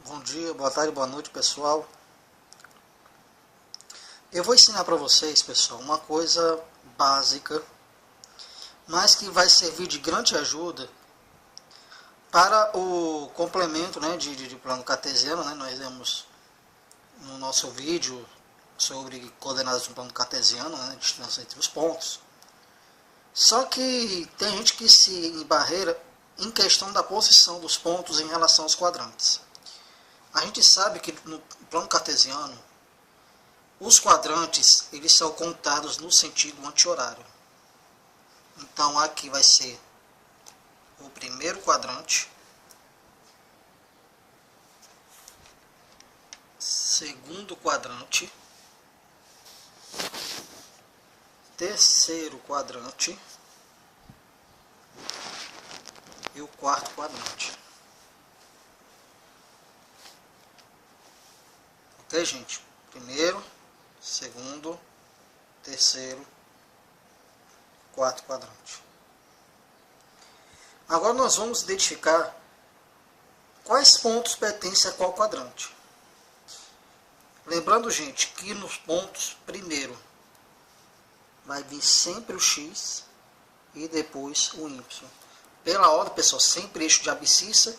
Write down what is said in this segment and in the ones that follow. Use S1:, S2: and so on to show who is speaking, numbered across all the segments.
S1: Bom dia, boa tarde, boa noite, pessoal. Eu vou ensinar para vocês, pessoal, uma coisa básica, mas que vai servir de grande ajuda para o complemento, né, de plano cartesiano. Né? Nós vemos no nosso vídeo sobre coordenadas do plano cartesiano, né, distância entre os pontos. Só que tem gente que se embarreira em questão da posição dos pontos em relação aos quadrantes. A gente sabe que no plano cartesiano, os quadrantes eles são contados no sentido anti-horário. Então aqui vai ser o primeiro quadrante, segundo quadrante, terceiro quadrante e o quarto quadrante. Ok, gente? Primeiro, segundo, terceiro, quarto quadrante. Agora nós vamos identificar quais pontos pertencem a qual quadrante. Lembrando, gente, que nos pontos, primeiro, vai vir sempre o X e depois o Y. Pela ordem, pessoal, sempre eixo de abscissa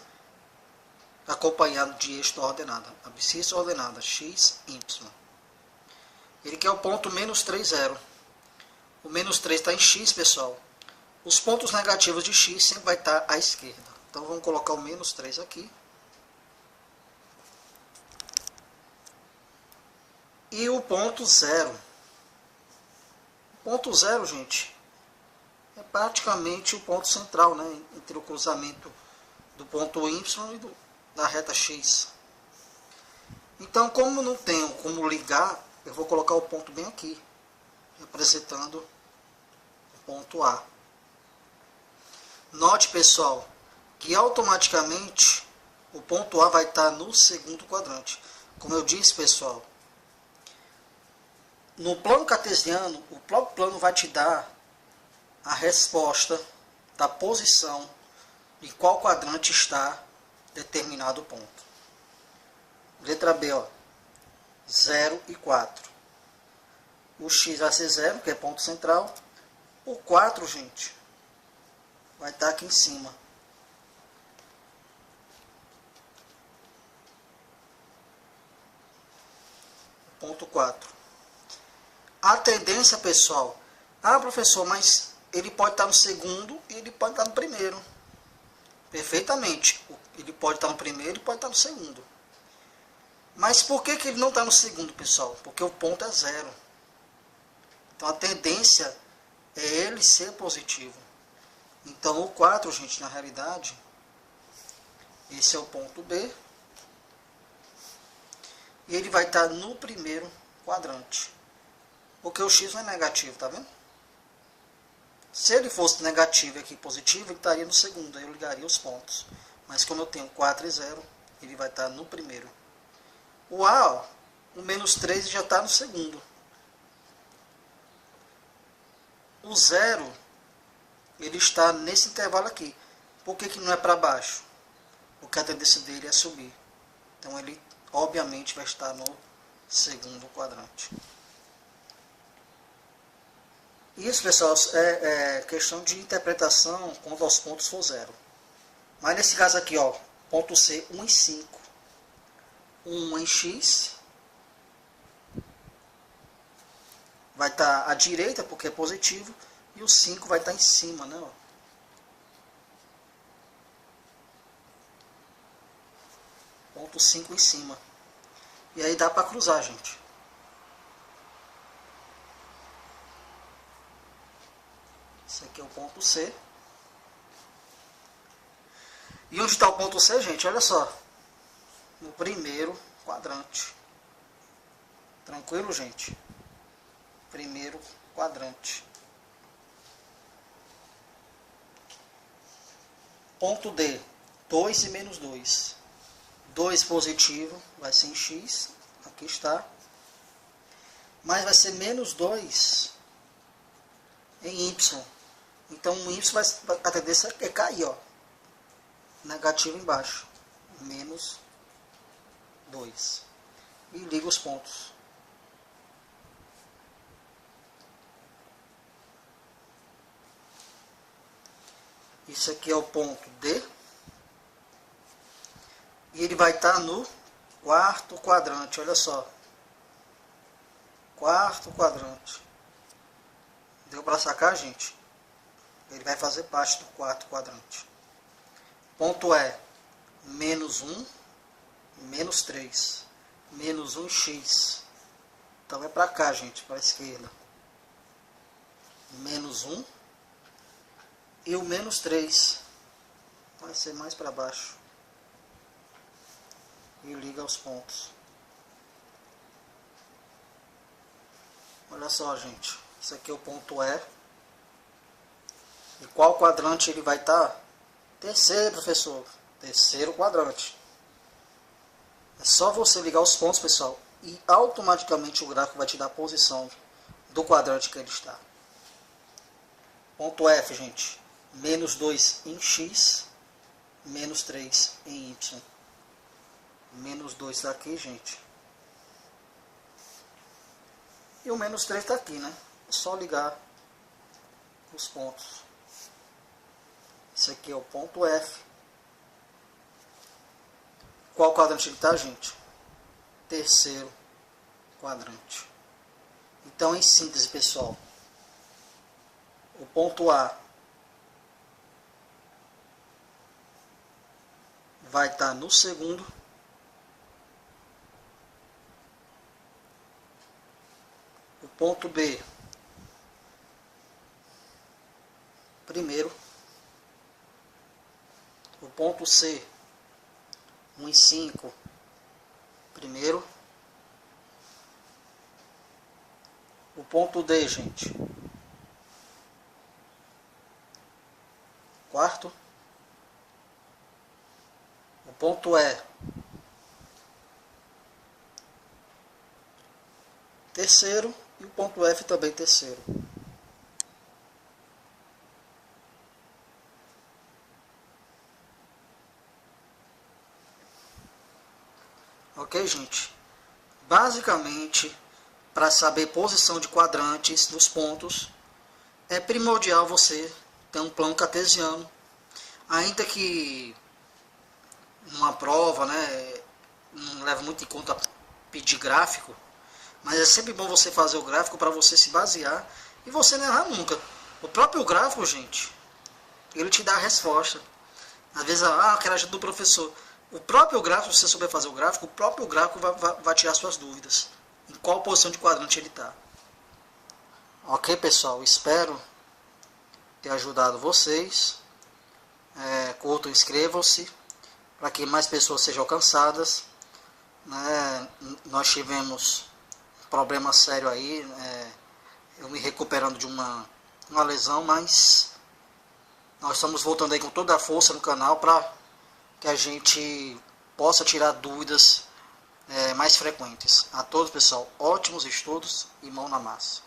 S1: acompanhado de eixo da ordenada. Abscissa ordenada, X, Y. Ele quer o ponto menos 3, 0. O menos 3 está em X, pessoal. Os pontos negativos de X sempre vai estar à esquerda. Então vamos colocar o menos 3 aqui. E o ponto 0. O ponto 0, gente, é praticamente o ponto central, né, entre o cruzamento do ponto Y e da reta X. Então, como não tenho como ligar, eu vou colocar o ponto bem aqui, representando o ponto A. Note, pessoal, que automaticamente o ponto A vai estar no segundo quadrante. Como eu disse, pessoal, no plano cartesiano, o próprio plano vai te dar a resposta da posição em qual quadrante está determinado ponto. Letra B, ó, 0 e 4. O X vai ser 0, que é ponto central. O 4, gente, vai estar aqui em cima. Ponto 4. A tendência, pessoal, professor, mas ele pode estar no segundo e ele pode estar no primeiro. Perfeitamente. Ele pode estar no primeiro e pode estar no segundo. Mas por que ele não está no segundo, pessoal? Porque o ponto é 0. Então a tendência é ele ser positivo. Então o 4, gente, na realidade, esse é o ponto B. E ele vai estar no primeiro quadrante. Porque o X não é negativo, tá vendo? Se ele fosse negativo e aqui positivo, ele estaria no segundo. Aí eu ligaria os pontos. Mas como eu tenho 4 e 0, ele vai estar no primeiro. O A, ó, o menos 3 já está no segundo. O 0, ele está nesse intervalo aqui. Por que não é para baixo? Porque a tendência dele é subir. Então ele, obviamente, vai estar no segundo quadrante. Isso, pessoal, é questão de interpretação quando aos pontos for 0. Mas nesse caso aqui, ó, ponto C, 1 e 5. 1 em X vai estar à direita, porque é positivo, e o 5 vai estar em cima, né? Ó. Ponto 5 em cima. E aí dá para cruzar, gente. Esse aqui é o ponto C. E onde está o ponto C, gente? Olha só. No primeiro quadrante. Tranquilo, gente? Primeiro quadrante. Ponto D. 2 e menos 2. 2 positivo vai ser em X. Aqui está. Mas vai ser menos 2 em Y. Então o Y a tendência é cair, ó. Negativo embaixo. Menos 2. E liga os pontos. Isso aqui é o ponto D. E ele vai estar no quarto quadrante, olha só. Quarto quadrante. Deu para sacar, gente? Ele vai fazer parte do quarto quadrante. Ponto E, menos 1, menos 3. Menos 1x. Então é para cá, gente, para a esquerda. Menos 1. E o menos 3 vai ser mais para baixo. E liga os pontos. Olha só, gente. Isso aqui é o ponto E. E qual quadrante ele vai estar? Terceiro, professor. Terceiro quadrante. É só você ligar os pontos, pessoal. E automaticamente o gráfico vai te dar a posição do quadrante que ele está. Ponto F, gente. Menos 2 em x. Menos 3 em y. Menos 2 está aqui, gente. E o menos 3 está aqui, né? É só ligar os pontos. Esse aqui é o ponto F. Qual quadrante ele está, gente? Terceiro quadrante. Então, em síntese, pessoal, o ponto A vai estar no segundo. O ponto B, primeiro. O ponto C, 1 em 5, primeiro. O ponto D, gente, quarto. O ponto E, terceiro. E o ponto F também terceiro. Ok, gente? Basicamente, para saber posição de quadrantes dos pontos, é primordial você ter um plano cartesiano. Ainda que numa prova, né, não leva muito em conta pedir gráfico, mas é sempre bom você fazer o gráfico para você se basear e você não errar nunca. O próprio gráfico, gente, ele te dá a resposta. Às vezes, aquela ajuda do professor. O próprio gráfico, se você souber fazer o gráfico, o próprio gráfico vai tirar suas dúvidas. Em qual posição de quadrante ele está. Ok, pessoal? Espero ter ajudado vocês. Curtam, inscrevam-se, para que mais pessoas sejam alcançadas. Nós tivemos um problema sério aí. Eu me recuperando de uma lesão, mas nós estamos voltando aí com toda a força no canal para que a gente possa tirar dúvidas mais frequentes. A todos, pessoal, ótimos estudos e mão na massa.